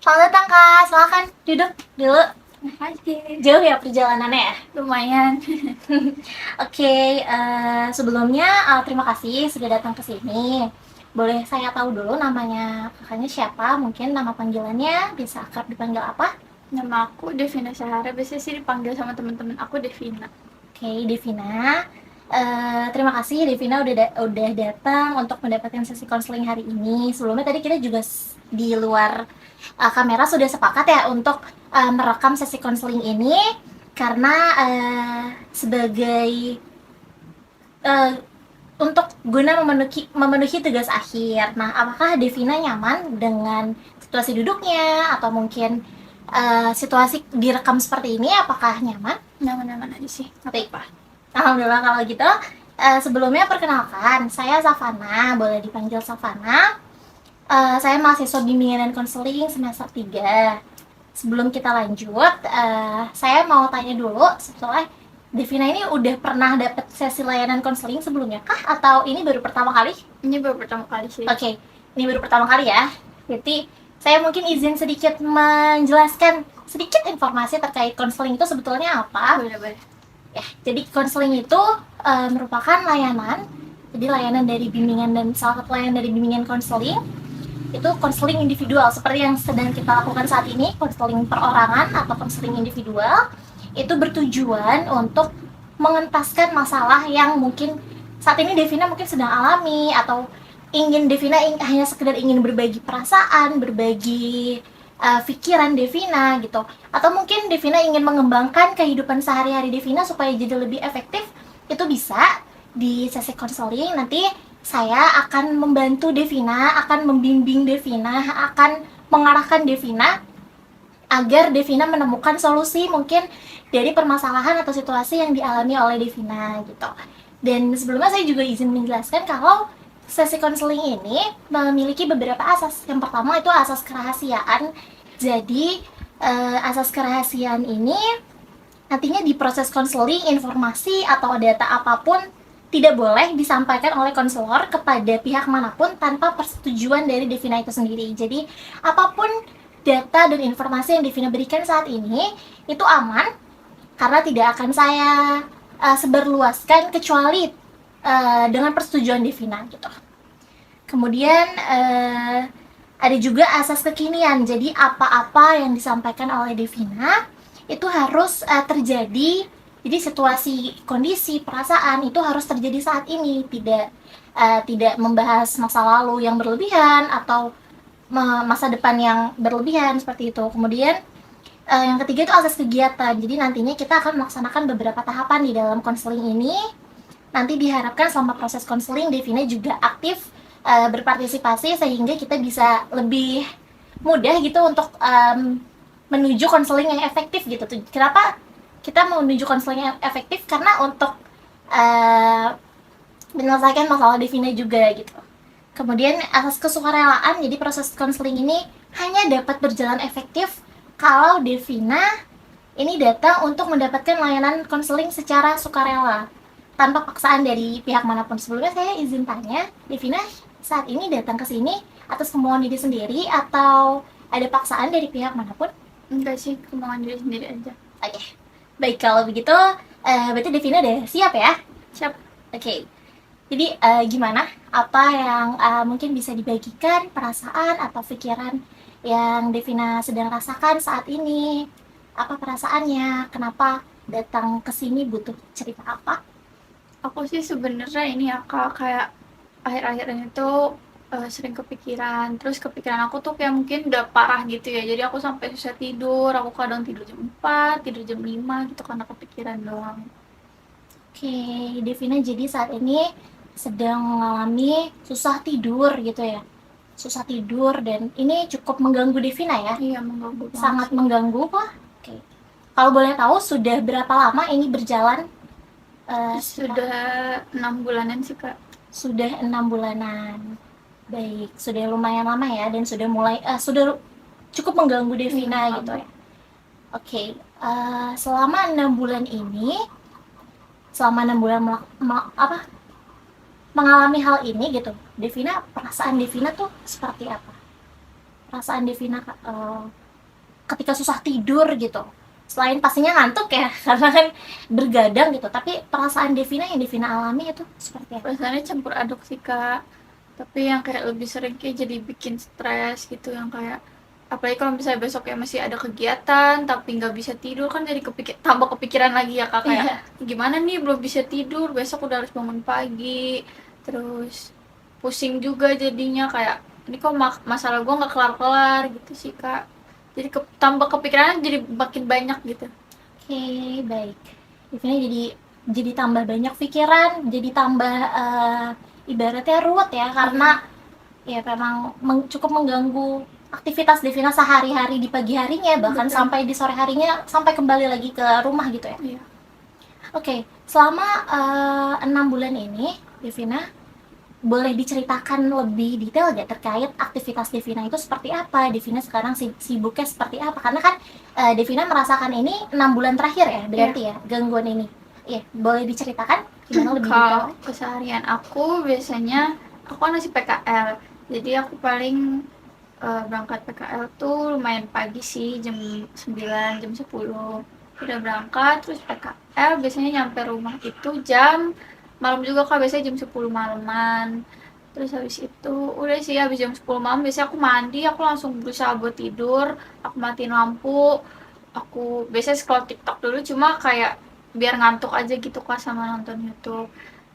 Selamat datang Kak, silakan duduk dulu. Makasih. Jauh ya perjalanannya ya? Lumayan. Oke, sebelumnya terima kasih sudah datang ke sini. Boleh saya tahu dulu namanya kakaknya siapa? Mungkin nama panggilannya bisa akrab dipanggil apa? Nama aku Devina Sahara. Biasanya sih dipanggil sama teman-teman aku Devina. Oke, Devina. Terima kasih Devina udah datang untuk mendapatkan sesi konseling hari ini. Sebelumnya tadi kita juga di luar kamera sudah sepakat ya untuk merekam sesi konseling ini karena sebagai eh, untuk guna memenuhi tugas akhir. Nah, apakah Devina nyaman dengan situasi duduknya atau mungkin situasi direkam seperti ini? Apakah nyaman? Nyaman-nyaman aja sih. Nggak Baik. apa-apa. Alhamdulillah kalau gitu. Sebelumnya perkenalkan, saya Savana, boleh dipanggil Savana. Saya mahasiswa bimbingan dan konseling semester 3. Sebelum kita lanjut, saya mau tanya dulu, setelah Devina ini udah pernah dapat sesi layanan konseling sebelumnya kah? Atau ini baru pertama kali? Ini baru pertama kali sih. Oke, ini baru pertama kali ya. Jadi saya mungkin izin sedikit menjelaskan sedikit informasi terkait konseling itu sebetulnya apa. Boleh. Ya, jadi konseling itu merupakan layanan. Jadi layanan dari bimbingan dan salah satu layanan dari bimbingan konseling itu konseling individual seperti yang sedang kita lakukan saat ini, konseling perorangan atau konseling individual. Itu bertujuan untuk mengentaskan masalah yang mungkin saat ini Devina mungkin sedang alami, atau hanya sekedar ingin berbagi perasaan, berbagi pikiran Devina gitu, atau mungkin Devina ingin mengembangkan kehidupan sehari-hari Devina supaya jadi lebih efektif. Itu bisa di sesi konseling. Nanti saya akan membantu Devina, akan membimbing Devina, akan mengarahkan Devina agar Devina menemukan solusi mungkin dari permasalahan atau situasi yang dialami oleh Devina gitu. Dan sebelumnya saya juga izin menjelaskan kalau sesi konseling ini memiliki beberapa asas. Yang pertama itu asas kerahasiaan. Jadi asas kerahasiaan ini nantinya di proses konseling informasi atau data apapun tidak boleh disampaikan oleh konselor kepada pihak manapun tanpa persetujuan dari Devina itu sendiri. Jadi apapun data dan informasi yang Devina berikan saat ini itu aman karena tidak akan saya sebarluaskan kecuali dengan persetujuan Devina gitu. Kemudian ada juga asas kekinian. Jadi apa-apa yang disampaikan oleh Devina itu harus terjadi. Jadi situasi, kondisi, perasaan itu harus terjadi saat ini, tidak membahas masa lalu yang berlebihan atau masa depan yang berlebihan seperti itu. Kemudian yang ketiga itu asas kegiatan. Jadi nantinya kita akan melaksanakan beberapa tahapan di dalam konseling ini. Nanti diharapkan selama proses konseling Devina juga aktif berpartisipasi sehingga kita bisa lebih mudah gitu untuk menuju konseling yang efektif gitu. Kenapa kita menuju konseling yang efektif? Karena untuk menyelesaikan masalah Devina juga gitu. Kemudian asas kesukarelaan. Jadi proses konseling ini hanya dapat berjalan efektif kalau Devina ini datang untuk mendapatkan layanan konseling secara sukarela tanpa paksaan dari pihak manapun. Sebelumnya saya izin tanya, Devina saat ini datang ke sini atas kemauan diri sendiri atau ada paksaan dari pihak manapun? Enggak sih, kemauan diri sendiri aja. Oke. Baik, kalau begitu berarti Devina udah siap ya? Siap. Oke. Jadi gimana? Apa yang mungkin bisa dibagikan perasaan atau pikiran yang Devina sedang rasakan saat ini? Apa perasaannya? Kenapa datang ke sini, butuh cerita apa? Aku sih sebenarnya ini ya Kak, kayak akhir-akhir ini tuh sering kepikiran. Terus kepikiran aku tuh kayak mungkin udah parah gitu ya. Jadi aku sampai susah tidur. Aku kadang tidur jam 4, tidur jam 5 gitu karena kepikiran doang. Oke, Devina jadi saat ini sedang mengalami susah tidur gitu ya? Susah tidur dan ini cukup mengganggu Devina ya? Iya, mengganggu banget Sangat sih. mengganggu kok. Oke. Kalau boleh tahu sudah berapa lama ini berjalan? Sudah 6 bulanan sih Kak. Sudah 6 bulanan. Baik, sudah lumayan lama ya dan sudah cukup mengganggu Devina Iya, gitu ya. Oke, selama 6 bulan ini, selama 6 bulan mengalami hal ini gitu, Devina, perasaan Devina tuh seperti apa? perasaan Devina ketika susah tidur gitu? Selain pastinya ngantuk ya, karena kan bergadang gitu, tapi perasaan Devina yang Devina alami itu seperti apa? Perasaannya campur aduk sih Kak, tapi yang kayak lebih sering kayak jadi bikin stres gitu, yang kayak apalagi kalau misalnya besoknya masih ada kegiatan tapi nggak bisa tidur kan jadi tambah kepikiran lagi ya Kak, kayak Iya. gimana nih belum bisa tidur, besok udah harus bangun pagi, terus pusing juga jadinya kayak ini kok masalah gue nggak kelar-kelar gitu sih Kak, jadi tambah kepikiran jadi makin banyak gitu. Oke, baik. Devina jadi tambah banyak pikiran, jadi tambah ibaratnya ruwet ya, karena ya memang cukup mengganggu aktivitas Devina sehari-hari di pagi harinya, bahkan Betul. sampai di sore harinya, sampai kembali lagi ke rumah gitu ya. Iya. Oke, selama 6 bulan ini, Devina boleh diceritakan lebih detail gak terkait aktivitas Devina itu seperti apa? Devina sekarang sibuknya seperti apa? Karena kan Devina merasakan ini 6 bulan terakhir ya, berarti ya, gangguan ini. Iya, boleh diceritakan gimana lebih detail? Kalau keseharian aku biasanya aku kan masih PKL, jadi aku paling berangkat PKL tuh lumayan pagi sih, jam 9, jam 10 udah berangkat, terus PKL biasanya nyampe rumah itu jam malam juga Kak, biasanya jam 10 malaman. Terus habis itu udah sih, habis jam 10 malam biasanya aku mandi, aku langsung berusaha buat tidur, aku matiin lampu, aku biasanya scroll TikTok dulu, cuma kayak biar ngantuk aja gitu Kak sama nonton YouTube.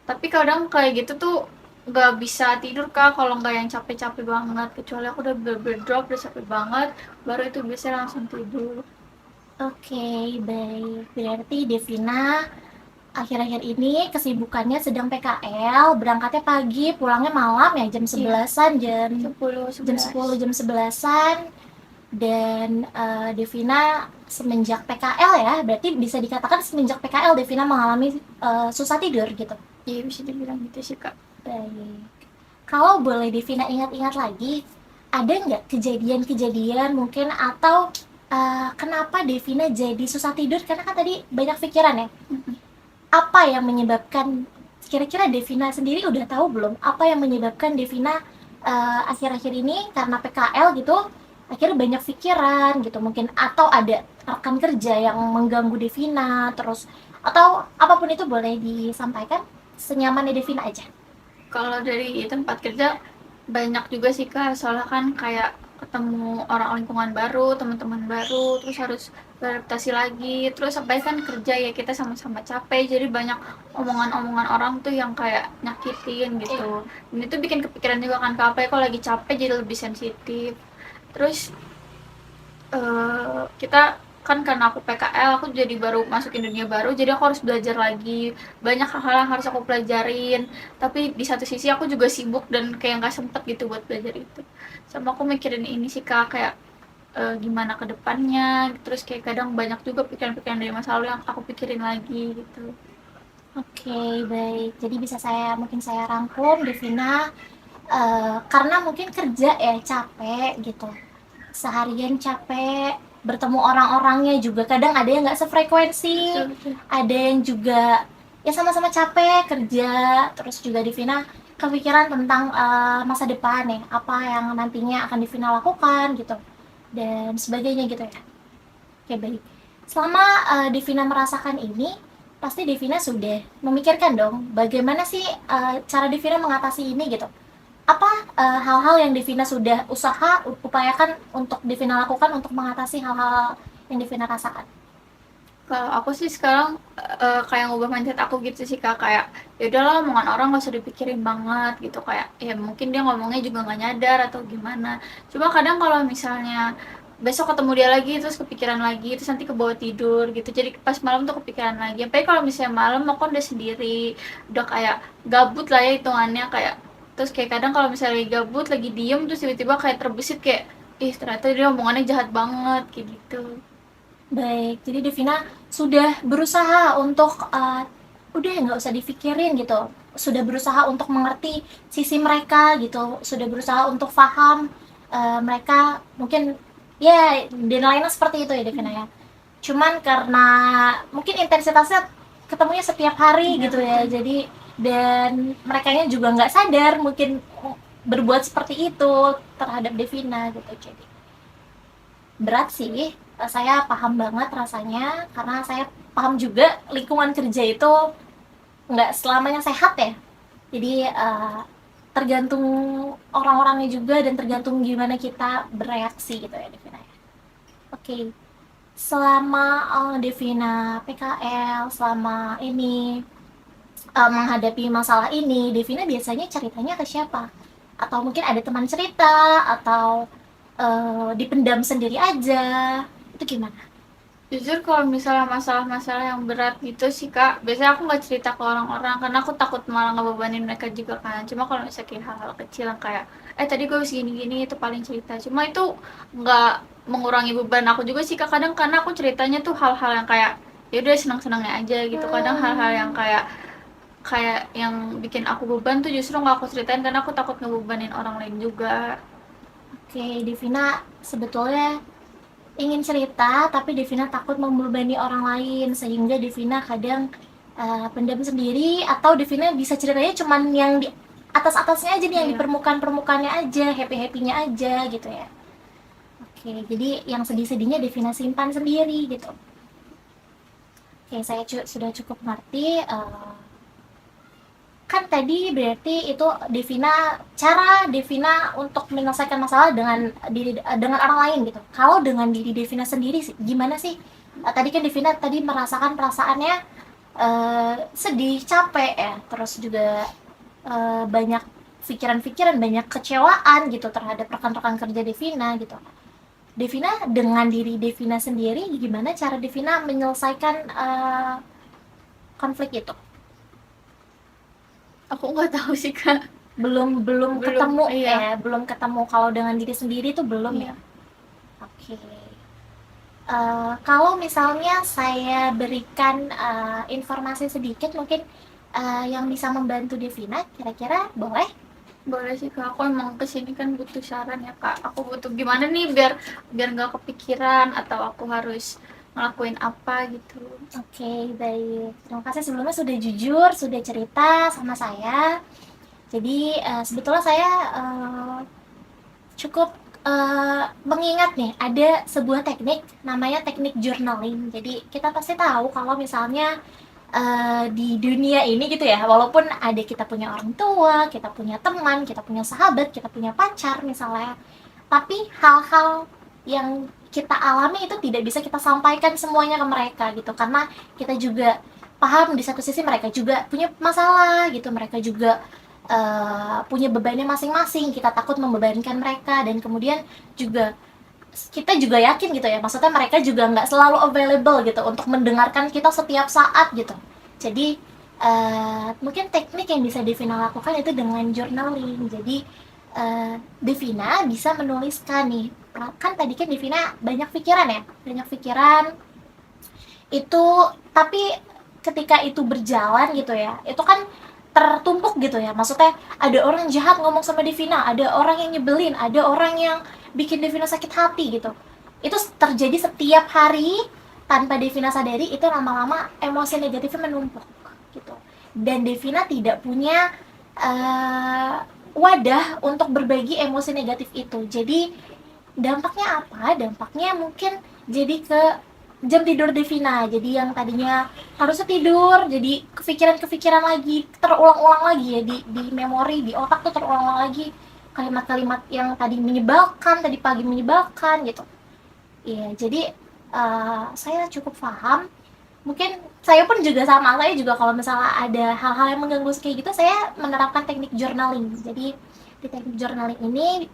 Tapi kadang kayak gitu tuh nggak bisa tidur Kak kalau nggak yang capek-capek banget, kecuali aku udah bener-bener drop, udah capek banget, baru itu biasanya langsung tidur. Oke, baik. Berarti Devina akhir-akhir ini kesibukannya sedang PKL, berangkatnya pagi, pulangnya malam ya, jam Iya, 11-an, jam 10, 10, 11. jam 11-an. Dan Devina semenjak PKL ya, berarti bisa dikatakan semenjak PKL Devina mengalami susah tidur gitu. Iya bisa dibilang gitu sih Kak. Baik. Kalau boleh Devina ingat-ingat lagi, ada nggak kejadian-kejadian mungkin atau kenapa Devina jadi susah tidur? Karena kan tadi banyak pikiran ya. Apa yang menyebabkan, kira-kira Devina sendiri udah tahu belum? Apa yang menyebabkan Devina akhir-akhir ini karena PKL gitu, akhirnya banyak pikiran gitu mungkin, atau ada rekan kerja yang mengganggu Devina terus, atau apapun itu boleh disampaikan senyamannya Devina aja. Kalau dari tempat kerja banyak juga sih Kak, soalnya kan kayak ketemu orang lingkungan baru, teman-teman baru, terus harus beradaptasi lagi, terus sampai kan kerja ya kita sama-sama capek, jadi banyak omongan-omongan orang tuh yang kayak nyakitin gitu. Dan itu bikin kepikiran juga kan Kak, apalagi kalau lagi capek jadi lebih sensitif. Terus kita kan karena aku PKL, aku jadi baru masukin dunia baru, jadi aku harus belajar lagi, banyak hal-hal yang harus aku pelajarin, tapi di satu sisi aku juga sibuk dan kayak nggak sempet gitu buat belajar itu. Sama aku mikirin ini sih Kak, kayak gimana ke depannya, terus kayak kadang banyak juga pikiran-pikiran dari masa lalu yang aku pikirin lagi gitu. Oke, baik. Jadi bisa mungkin saya rangkum, Devina, karena mungkin kerja ya capek gitu. Seharian capek, bertemu orang-orangnya juga kadang ada yang nggak sefrekuensi, Betul, betul. ada yang juga ya sama-sama capek kerja, terus juga Devina kepikiran tentang masa depan ya, apa yang nantinya akan Devina lakukan gitu, dan sebagainya gitu ya. Oke, baik. Selama Devina merasakan ini, pasti Devina sudah memikirkan dong, bagaimana sih cara Devina mengatasi ini gitu. Apa hal-hal yang Devina sudah upayakan untuk Devina lakukan untuk mengatasi hal-hal yang Devina rasakan? Kalau aku sih sekarang kayak ngubah mindset aku gitu sih Kak, kayak ya udahlah omongan orang gak usah dipikirin banget gitu, kayak ya mungkin dia ngomongnya juga nggak nyadar atau gimana. Cuma kadang kalau misalnya besok ketemu dia lagi terus kepikiran lagi, terus nanti kebawa tidur gitu, jadi pas malam tuh kepikiran lagi. Tapi kalau misalnya malam aku udah sendiri, udah kayak gabut lah ya hitungannya, kayak terus kayak kadang kalau misalnya lagi gabut lagi diem terus tiba-tiba kayak terbesit kayak ih ternyata dia omongannya jahat banget kayak gitu. Baik, jadi Devina sudah berusaha untuk udah nggak usah dipikirin gitu, sudah berusaha untuk mengerti sisi mereka gitu, sudah berusaha untuk paham mereka mungkin ya, dan lainnya seperti itu ya Devina ya. Cuman karena mungkin intensitasnya ketemunya setiap hari Ya, gitu ya, betul. jadi dan merekanya juga nggak sadar mungkin berbuat seperti itu terhadap Devina gitu. Jadi berat sih, saya paham banget rasanya karena saya paham juga lingkungan kerja itu nggak selamanya sehat ya. Jadi tergantung orang-orangnya juga dan tergantung gimana kita bereaksi gitu ya Devina ya. Oke, selama Devina PKL, selama ini menghadapi masalah ini, Devina biasanya ceritanya ke siapa? Atau mungkin ada teman cerita atau dipendam sendiri aja? Itu gimana? Jujur kalau misalnya masalah-masalah yang berat gitu sih Kak, biasanya aku nggak cerita ke orang-orang karena aku takut malah ngebebanin mereka juga kan. Cuma kalau misalnya kayak hal-hal kecil yang kayak, tadi gue habis gini-gini itu paling cerita. Cuma itu nggak mengurangi beban aku juga sih Kak. Kadang karena aku ceritanya tuh hal-hal yang kayak ya udah senang-senangnya aja gitu. Kadang hal-hal yang kayak kayak yang bikin aku beban tuh justru nggak aku ceritain karena aku takut ngebebanin orang lain juga. Oke, Devina sebetulnya ingin cerita, tapi Devina takut membebani orang lain, sehingga Devina kadang pendam sendiri, atau Devina bisa ceritanya cuman yang di atas-atasnya aja nih, yang di Iya. permukaan-permukaannya aja, happy-happynya aja gitu ya. Oke, jadi yang sedih-sedihnya Devina simpan sendiri gitu. Oke, saya sudah cukup ngerti. Kan tadi berarti itu cara Devina untuk menyelesaikan masalah dengan orang lain gitu. Kalau dengan diri Devina sendiri sih, gimana sih? Tadi kan Devina tadi merasakan perasaannya sedih, capek ya, terus juga banyak pikiran-pikiran, banyak kecewaan gitu terhadap rekan-rekan kerja Devina gitu. Devina dengan diri Devina sendiri, gimana cara Devina menyelesaikan konflik itu? Aku nggak tahu sih Kak. belum belum Belum, ketemu iya. belum ketemu kalau dengan diri sendiri tuh belum ya. Iya. Oke. Kalau misalnya saya berikan informasi sedikit mungkin yang bisa membantu Devina, kira-kira boleh? Boleh sih Kak, aku emang kesini kan butuh saran ya Kak. Aku butuh gimana nih biar biar nggak kepikiran atau aku harus ngelakuin apa gitu. Oke, baik. Terima kasih sebelumnya sudah jujur, sudah cerita sama saya. Jadi sebetulnya saya cukup mengingat nih, ada sebuah teknik namanya teknik journaling. Jadi kita pasti tahu kalau misalnya di dunia ini gitu ya, walaupun ada kita punya orang tua, kita punya teman, kita punya sahabat, kita punya pacar misalnya, tapi hal-hal yang kita alami itu tidak bisa kita sampaikan semuanya ke mereka gitu, karena kita juga paham di satu sisi mereka juga punya masalah gitu, mereka juga punya bebannya masing-masing, kita takut membebankan mereka, dan kemudian juga kita juga yakin gitu ya, maksudnya mereka juga nggak selalu available gitu untuk mendengarkan kita setiap saat gitu. Jadi mungkin teknik yang bisa Devina lakukan itu dengan journaling. Jadi Devina bisa menuliskan nih, kan tadi kan Devina banyak pikiran ya, banyak pikiran itu, tapi ketika itu berjalan gitu ya, itu kan tertumpuk gitu ya, maksudnya ada orang jahat ngomong sama Devina, ada orang yang nyebelin, ada orang yang bikin Devina sakit hati gitu, itu terjadi setiap hari tanpa Devina sadari, itu lama-lama emosi negatifnya menumpuk gitu, dan Devina tidak punya wadah untuk berbagi emosi negatif itu. Jadi dampaknya apa? Dampaknya mungkin jadi ke jam tidur Devina. Jadi yang tadinya harusnya tidur, jadi kepikiran-kepikiran lagi, terulang-ulang lagi ya di memori, di otak tuh terulang-ulang lagi kalimat-kalimat yang tadi menyebalkan, tadi pagi menyebalkan gitu. Iya, jadi saya cukup paham. Mungkin saya pun juga sama, saya juga kalau misalnya ada hal-hal yang mengganggu kayak gitu, saya menerapkan teknik journaling. Jadi di teknik journaling ini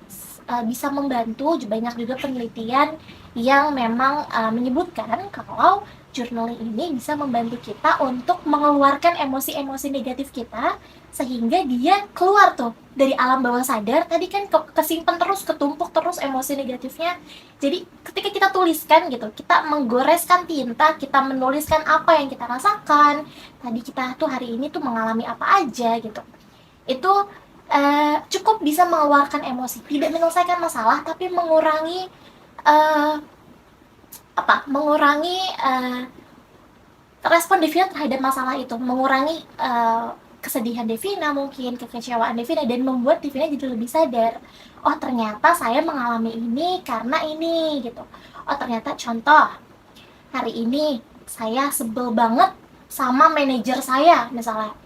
bisa membantu, banyak juga penelitian yang memang menyebutkan kalau journaling ini bisa membantu kita untuk mengeluarkan emosi-emosi negatif kita, sehingga dia keluar tuh dari alam bawah sadar. Tadi kan kesimpan terus, ketumpuk terus emosi negatifnya. Jadi ketika kita tuliskan gitu, kita menggoreskan tinta, kita menuliskan apa yang kita rasakan, tadi kita tuh hari ini tuh mengalami apa aja gitu, itu cukup bisa mengeluarkan emosi, tidak menyelesaikan masalah tapi mengurangi eh, mengurangi respon Devina terhadap masalah itu, mengurangi kesedihan Devina mungkin, kekecewaan Devina, dan membuat Devina jadi lebih sadar. Oh ternyata saya mengalami ini karena ini gitu. Oh ternyata contoh, hari ini saya sebel banget sama manajer saya misalnya.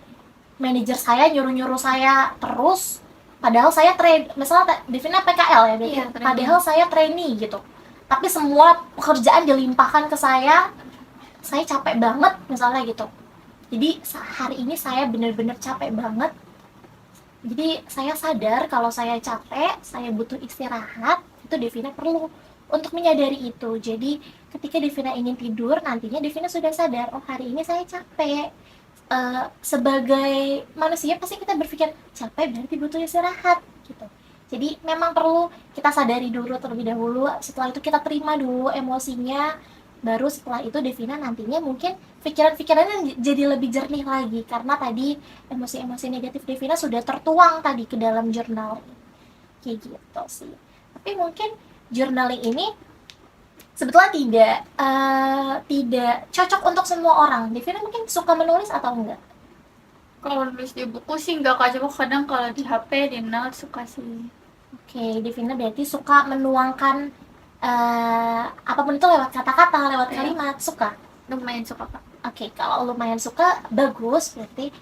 Manajer saya nyuruh-nyuruh saya terus, padahal saya trade, misalnya Devina PKL ya, Iya, padahal saya trainee gitu. Tapi semua pekerjaan dilimpahkan ke saya capek banget misalnya gitu. Jadi hari ini saya benar-benar capek banget. Jadi saya sadar kalau saya capek, saya butuh istirahat. Itu Devina perlu untuk menyadari itu. Jadi ketika Devina ingin tidur, nantinya Devina sudah sadar, oh hari ini saya capek. Sebagai manusia pasti kita berpikir capek berarti butuh istirahat gitu. Jadi memang perlu kita sadari dulu terlebih dahulu. Setelah itu kita terima dulu emosinya, baru setelah itu Devina nantinya mungkin pikiran-pikirannya jadi lebih jernih lagi, karena tadi emosi-emosi negatif Devina sudah tertuang tadi ke dalam jurnal. Kayak gitu sih. Tapi mungkin journaling ini sebetulnya tidak cocok untuk semua orang. Devina mungkin suka menulis atau enggak? Kalau nulis di buku sih enggak Kak, cuma kadang kalau di HP, di note suka sih. Oke, Devina berarti suka menuangkan apapun itu lewat kata-kata, lewat kalimat, suka? Lumayan suka Kak. Oke, kalau lumayan suka, bagus. Berarti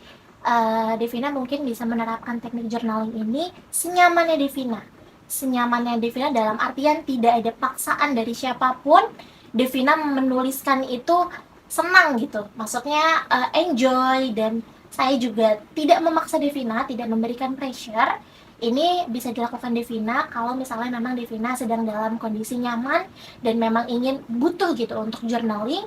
Devina mungkin bisa menerapkan teknik journaling ini senyamannya Devina. Senyamannya Devina dalam artian tidak ada paksaan dari siapapun. Devina menuliskan itu senang gitu. Maksudnya enjoy, dan saya juga tidak memaksa Devina, tidak memberikan pressure. Ini bisa dilakukan Devina kalau misalnya memang Devina sedang dalam kondisi nyaman dan memang ingin butuh gitu untuk journaling.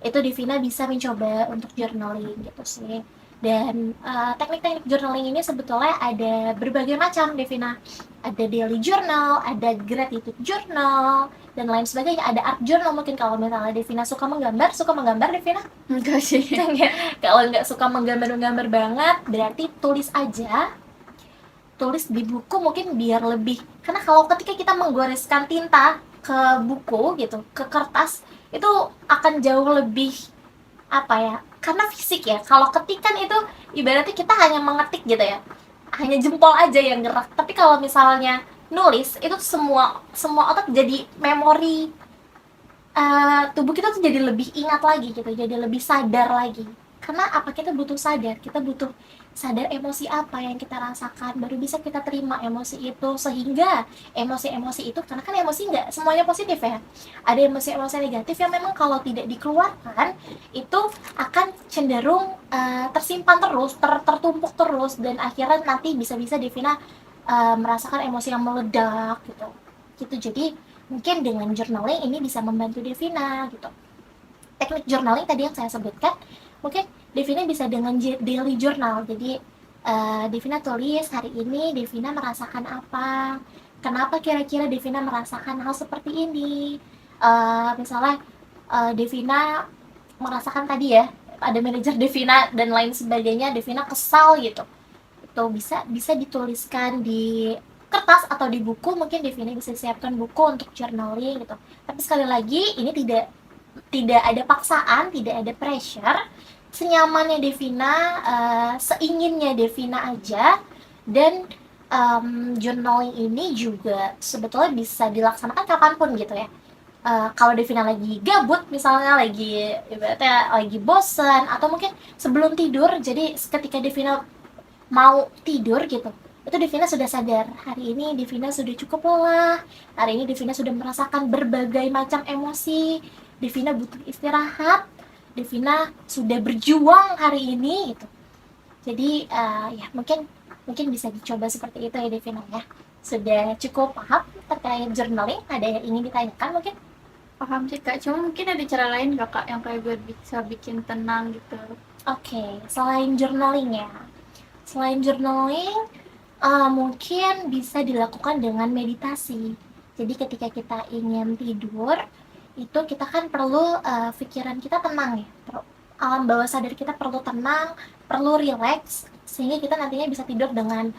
Itu Devina bisa mencoba untuk journaling gitu sih. Dan teknik-teknik journaling ini sebetulnya ada berbagai macam Devina. Ada daily journal, ada gratitude journal, dan lain sebagainya. Ada art journal mungkin kalau misalnya Devina suka menggambar Devina? Enggak sih. Kalau nggak suka menggambar banget, berarti tulis aja. Tulis di buku mungkin biar lebih, karena kalau ketika kita menggoreskan tinta ke buku gitu, ke kertas, itu akan jauh lebih apa ya, karena fisik ya. Kalau ketikan itu ibaratnya kita hanya mengetik gitu ya, hanya jempol aja yang gerak. Tapi kalau misalnya nulis itu semua otak jadi memori, tubuh kita tuh jadi lebih ingat lagi gitu, jadi lebih sadar lagi. Karena apa, kita butuh sadar emosi apa yang kita rasakan, baru bisa kita terima emosi itu. Sehingga emosi-emosi itu, karena kan emosi nggak semuanya positif ya, ada emosi-emosi negatif yang memang kalau tidak dikeluarkan itu akan cenderung tersimpan terus, tertumpuk terus, dan akhirnya nanti bisa-bisa Devina merasakan emosi yang meledak gitu. Jadi mungkin dengan journaling ini bisa membantu Devina gitu. Teknik journaling tadi yang saya sebutkan, mungkin Devina bisa dengan daily journal. Jadi Devina tulis hari ini Devina merasakan apa, kenapa kira-kira Devina merasakan hal seperti ini. Misalnya Devina merasakan tadi ya, ada manajer Devina dan lain sebagainya, Devina kesal gitu. Itu bisa dituliskan di kertas atau di buku. Mungkin Devina bisa siapkan buku untuk journaling gitu. Tapi sekali lagi ini tidak ada paksaan, tidak ada pressure. Senyamannya Devina, seinginnya Devina aja. Dan journaling ini juga sebetulnya bisa dilaksanakan kapanpun gitu ya. Kalau Devina lagi gabut misalnya, ibaratnya lagi bosen, atau mungkin sebelum tidur, jadi ketika Devina mau tidur gitu, itu Devina sudah sadar, hari ini Devina sudah cukup lelah, hari ini Devina sudah merasakan berbagai macam emosi, Devina butuh istirahat, Devina sudah berjuang hari ini gitu. Jadi ya mungkin bisa dicoba seperti itu ya Devina ya. Sudah cukup paham terkait journaling? Ada yang ingin ditanyakan mungkin? Paham sih Kak, cuma mungkin ada cara lain nggak Kak yang kayak biar bisa bikin tenang gitu? Oke, selain journaling ya. Selain journaling, mungkin bisa dilakukan dengan meditasi. Jadi ketika kita ingin tidur, itu kita kan perlu pikiran kita tenang ya. Alam bawah sadar kita perlu tenang, perlu rileks, sehingga kita nantinya bisa tidur dengan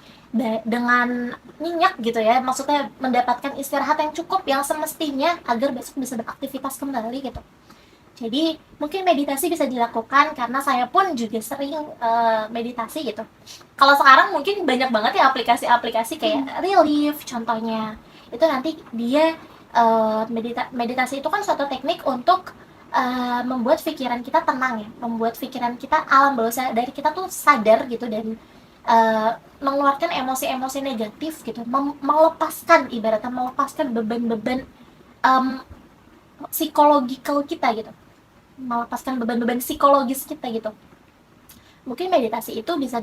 nyenyak gitu ya. Maksudnya mendapatkan istirahat yang cukup, yang semestinya, agar besok bisa beraktivitas kembali gitu. Jadi mungkin meditasi bisa dilakukan karena saya pun juga sering meditasi gitu. Kalau sekarang mungkin banyak banget ya aplikasi-aplikasi kayak Relief contohnya. Itu nanti dia meditasi itu kan suatu teknik untuk membuat pikiran kita tenang ya, membuat pikiran kita alam bawah dari kita tuh sadar gitu dan mengeluarkan emosi-emosi negatif gitu, melepaskan ibaratnya melepaskan beban-beban psikologikal kita gitu, melepaskan beban-beban psikologis kita gitu. Mungkin meditasi itu bisa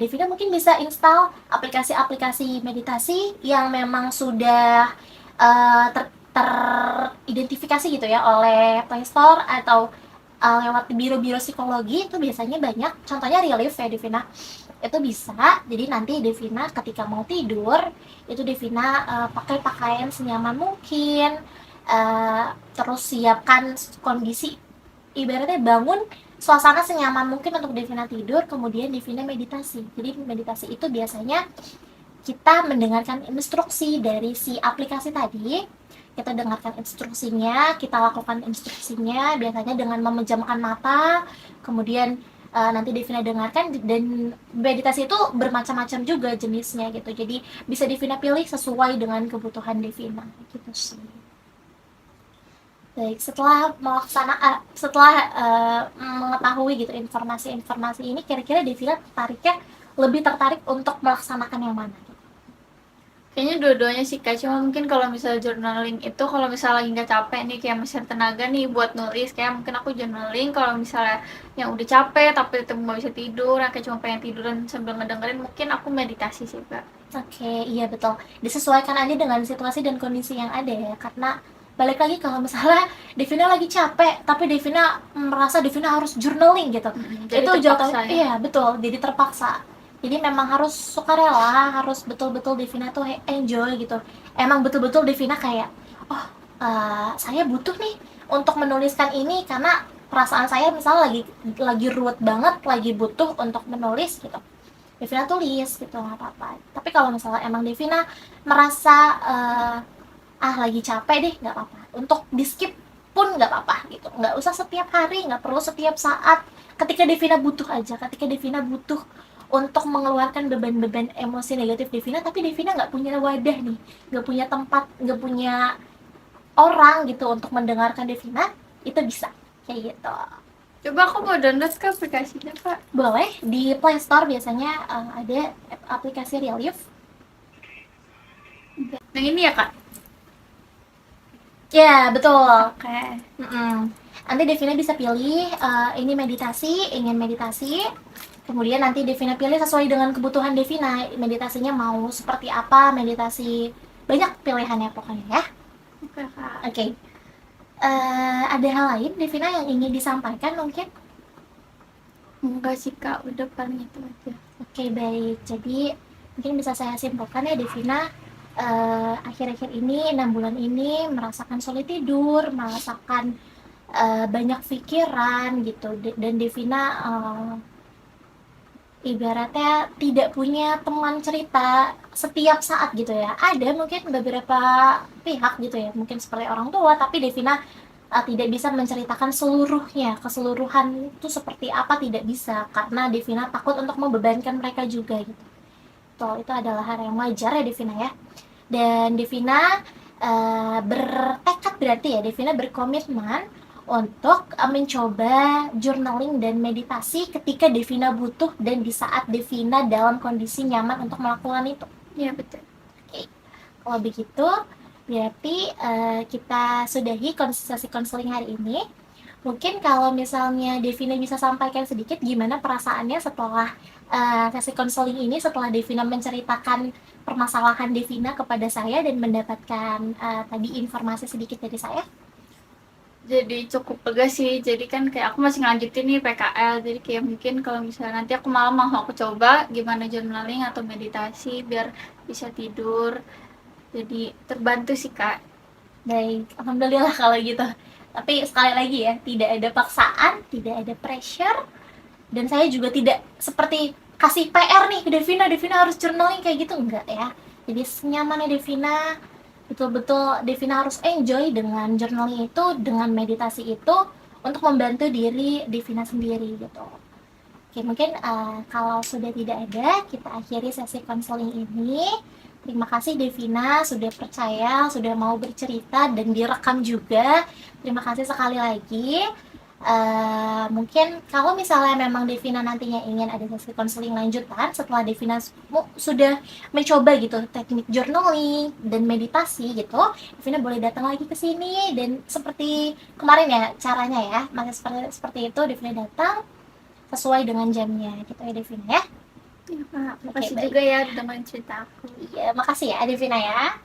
Devina mungkin bisa install aplikasi-aplikasi meditasi yang memang sudah teridentifikasi gitu ya oleh Play Store atau lewat biro-biro psikologi. Itu biasanya banyak, contohnya Relief ya Devina, itu bisa. Jadi nanti Devina ketika mau tidur itu Devina pakai pakaian senyaman mungkin, terus siapkan kondisi ibaratnya bangun suasana senyaman mungkin untuk Devina tidur, kemudian Devina meditasi. Jadi meditasi itu biasanya kita mendengarkan instruksi dari si aplikasi tadi, kita dengarkan instruksinya, kita lakukan instruksinya biasanya dengan memejamkan mata, kemudian nanti Devina dengarkan. Dan meditasi itu bermacam-macam juga jenisnya gitu, jadi bisa Devina pilih sesuai dengan kebutuhan Devina gitu sih. Baik, setelah mengetahui gitu informasi-informasi ini, kira-kira Devina lebih tertarik untuk melaksanakan yang mana? Kayaknya dua-duanya sih Kak, cuma mungkin kalau misalnya journaling itu kalau misalnya lagi nggak capek nih, kayak masih tenaga nih buat nulis, kayak mungkin aku journaling. Kalau misalnya yang udah capek tapi tetap nggak bisa tidur, kayak cuma pengen tiduran sambil ngedengerin, mungkin aku meditasi sih Kak. Oke, iya betul. Disesuaikan aja dengan situasi dan kondisi yang ada ya, karena balik lagi kalau misalnya Devina lagi capek, tapi Devina merasa Devina harus journaling gitu. Jadi Itu jatuh, terpaksa ya. iya betul, jadi terpaksa. Jadi memang harus sukarela, harus betul-betul Devina tuh enjoy gitu. Emang betul-betul Devina kayak, oh saya butuh nih untuk menuliskan ini karena perasaan saya misalnya lagi ruwet banget, lagi butuh untuk menulis gitu. Devina tulis gitu, nggak apa-apa. Tapi kalau misalnya emang Devina merasa lagi capek deh, nggak apa-apa. Untuk di skip pun nggak apa-apa gitu. Nggak usah setiap hari, nggak perlu setiap saat. Ketika Devina butuh aja, ketika Devina butuh untuk mengeluarkan beban-beban emosi negatif Devina, tapi Devina nggak punya wadah nih, nggak punya tempat, nggak punya orang gitu untuk mendengarkan Devina, itu bisa kayak gitu. Coba aku mau download ke aplikasinya Kak. Boleh, di Play Store biasanya ada aplikasi Relief. Yang ini ya Kak? Ya, betul. Oke. Nanti Devina bisa pilih ini meditasi, ingin meditasi. Kemudian nanti Devina pilih sesuai dengan kebutuhan Devina, meditasinya mau seperti apa, meditasi banyak pilihannya pokoknya ya. Oke Kak. Oke. Ada hal lain Devina yang ingin disampaikan mungkin? Enggak sih Kak, udah paling itu aja. Oke, baik. Jadi mungkin bisa saya simpulkan ya Devina, akhir-akhir ini 6 bulan ini merasakan sulit tidur, merasakan banyak pikiran gitu, dan Devina ibaratnya tidak punya teman cerita setiap saat gitu ya. Ada mungkin beberapa pihak gitu ya, mungkin seperti orang tua, tapi Devina tidak bisa menceritakan seluruhnya, keseluruhan itu seperti apa, tidak bisa, karena Devina takut untuk membebankan mereka juga gitu. Itu adalah hal yang wajar ya Devina ya. Dan Devina bertekad, berarti ya Devina berkomitmen untuk mencoba journaling dan meditasi ketika Devina butuh dan di saat Devina dalam kondisi nyaman untuk melakukan itu. Iya betul. Oke, kalau begitu berarti kita sudahi sesi konseling hari ini. Mungkin kalau misalnya Devina bisa sampaikan sedikit gimana perasaannya setelah sesi konseling ini, setelah Devina menceritakan permasalahan Devina kepada saya dan mendapatkan tadi informasi sedikit dari saya. Jadi cukup lega sih, jadi kan kayak aku masih ngelanjutin nih PKL, jadi kayak mungkin kalau misalnya nanti aku malam mau aku coba gimana journaling atau meditasi biar bisa tidur, jadi terbantu sih Kak. Baik, alhamdulillah kalau gitu. Tapi sekali lagi ya, tidak ada paksaan, tidak ada pressure, dan saya juga tidak seperti kasih PR nih ke Devina harus journaling kayak gitu, enggak ya. Jadi senyamannya Devina, betul-betul Devina harus enjoy dengan journaling itu, dengan meditasi itu, untuk membantu diri Devina sendiri gitu. Oke, mungkin kalau sudah tidak ada, kita akhiri sesi konseling ini. Terima kasih Devina sudah percaya, sudah mau bercerita dan direkam juga. Terima kasih sekali lagi. Mungkin kalau misalnya memang Devina nantinya ingin ada sesi konseling lanjutan setelah Devina sudah mencoba gitu teknik journaling dan meditasi gitu, Devina boleh datang lagi ke sini dan seperti kemarin ya caranya ya, masih seperti itu Devina datang sesuai dengan jamnya gitu ya Devina ya. Iya Kak, makasih baik. juga ya udah dengerin cerita aku. Iya, makasih ya Devina ya.